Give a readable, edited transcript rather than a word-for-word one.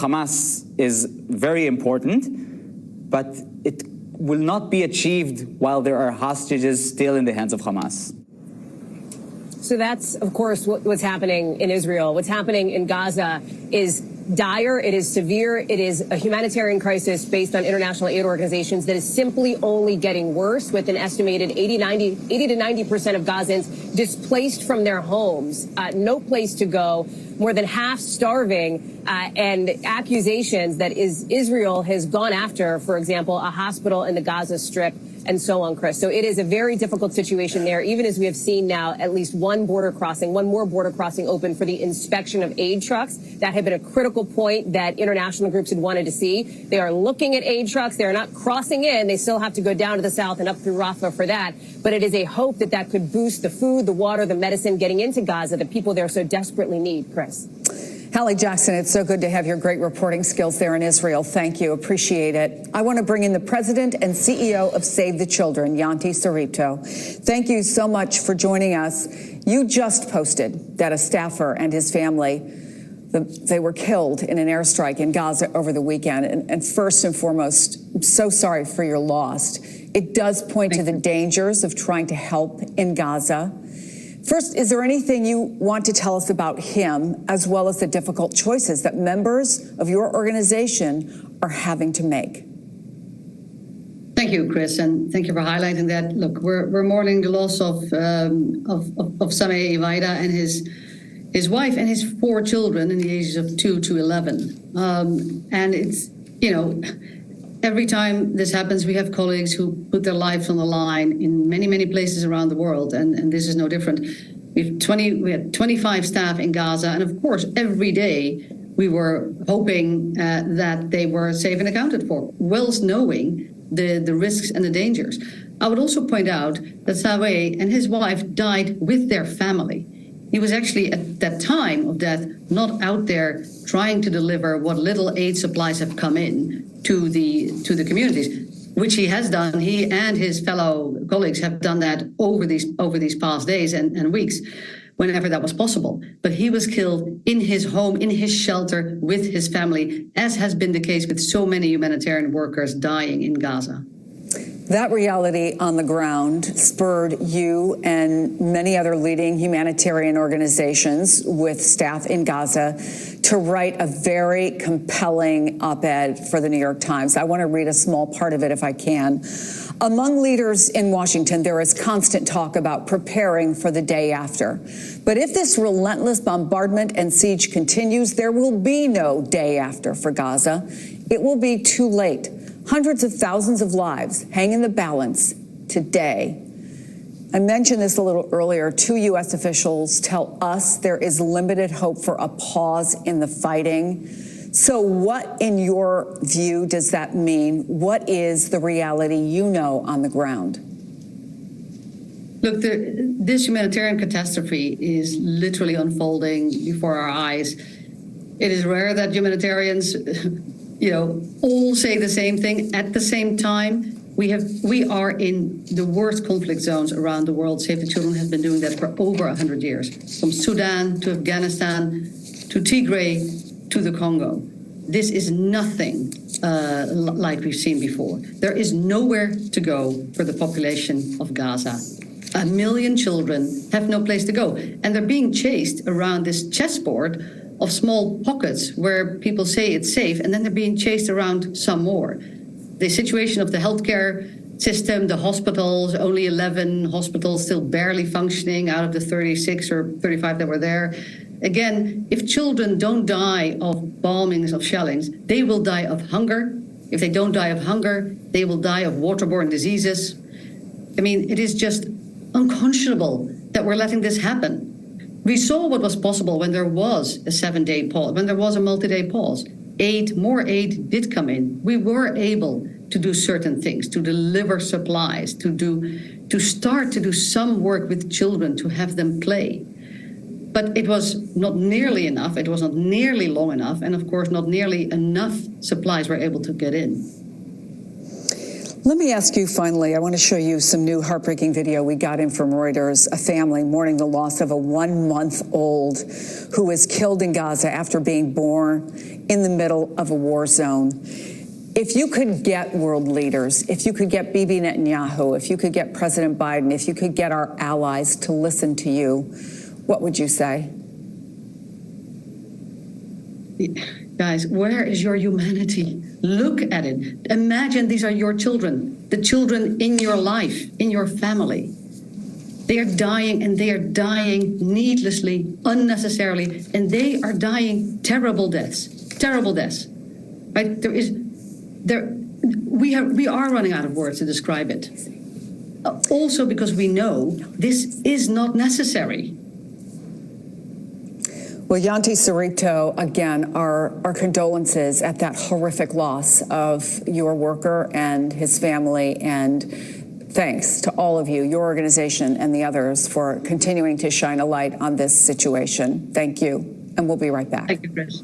Hamas is very important, but it will not be achieved while there are hostages still in the hands of Hamas. So that's, of course, what's happening in Israel. What's happening in Gaza is dire, it is severe, it is a humanitarian crisis based on international aid organizations that is simply only getting worse, with an estimated 80 to 90% of Gazans displaced from their homes, no place to go, more than half starving, and accusations that Israel has gone after, for example, a hospital in the Gaza Strip, and so on, Chris. So it is a very difficult situation there, even as we have seen now at least one more border crossing open for the inspection of aid trucks. That had been a critical point that international groups had wanted to see. They are looking at aid trucks. They are not crossing in. They still have to go down to the south and up through Rafah for that. But it is a hope that that could boost the food, the water, the medicine getting into Gaza that people there so desperately need, Chris. Hallie Jackson, it's so good to have your great reporting skills there in Israel. Thank you. Appreciate it. I want to bring in the president and CEO of Save the Children, Yanti Saripto. Thank you so much for joining us. You just posted that a staffer and his family, they were killed in an airstrike in Gaza over the weekend. And first and foremost, I'm so sorry for your loss. It does point to the dangers of trying to help in Gaza. First, is there anything you want to tell us about him, as well as the difficult choices that members of your organization are having to make? Thank you, Chris, and thank you for highlighting that. Look, we're mourning the loss of Sameh Ivaida and his wife and his 4 children in the ages of 2 to 11. And it's, every time this happens, we have colleagues who put their lives on the line in many, many places around the world, and this is no different. We had 25 staff in Gaza, and of course, every day we were hoping that they were safe and accounted for, whilst knowing the risks and the dangers. I would also point out that Sameh and his wife died with their family. He was actually, at that time of death, not out there trying to deliver what little aid supplies have come in to the communities, which he has done. He and his fellow colleagues have done that over these past days and weeks, whenever that was possible. But he was killed in his home, in his shelter, with his family, as has been the case with so many humanitarian workers dying in Gaza. That reality on the ground spurred you and many other leading humanitarian organizations with staff in Gaza to write a very compelling op-ed for the New York Times. I want to read a small part of it if I can. Among leaders in Washington, there is constant talk about preparing for the day after. But if this relentless bombardment and siege continues, there will be no day after for Gaza. It will be too late. Hundreds of thousands of lives hang in the balance today. I mentioned this a little earlier. 2 U.S. officials tell us there is limited hope for a pause in the fighting. So what, in your view, does that mean? What is the reality you know on the ground? Look, this humanitarian catastrophe is literally unfolding before our eyes. It is rare that humanitarians all say the same thing at the same time. We are in the worst conflict zones around the world. Save the Children has been doing that for over 100 years, from Sudan to Afghanistan to Tigray to the Congo. This is nothing like we've seen before. There is nowhere to go for the population of Gaza. 1 million children have no place to go, and they're being chased around this chessboard of small pockets where people say it's safe, and then they're being chased around some more. The situation of the healthcare system, the hospitals, only 11 hospitals still barely functioning out of the 36 or 35 that were there. Again, if children don't die of bombings, of shellings, they will die of hunger. If they don't die of hunger, they will die of waterborne diseases. I mean, it is just unconscionable that we're letting this happen. We saw what was possible when there was a 7-day pause, when there was a multi-day pause. More aid did come in. We were able to do certain things, to deliver supplies, to start to do some work with children, to have them play. But it was not nearly enough. It was not nearly long enough. And of course, not nearly enough supplies were able to get in. Let me ask you finally, I want to show you some new heartbreaking video we got in from Reuters, a family mourning the loss of a 1-month-old who was killed in Gaza after being born in the middle of a war zone. If you could get world leaders, if you could get Bibi Netanyahu, if you could get President Biden, if you could get our allies to listen to you, what would you say? Guys, where is your humanity? Look at it. Imagine these are your children, the children in your life, in your family. They are dying, and they are dying needlessly, unnecessarily, and they are dying terrible deaths. Terrible deaths. Right? We are running out of words to describe it. Also because we know this is not necessary. Well, Yanti Sarito, again, our condolences at that horrific loss of your worker and his family, and thanks to all of you, your organization and the others, for continuing to shine a light on this situation. Thank you, and we'll be right back. Thank you, Chris.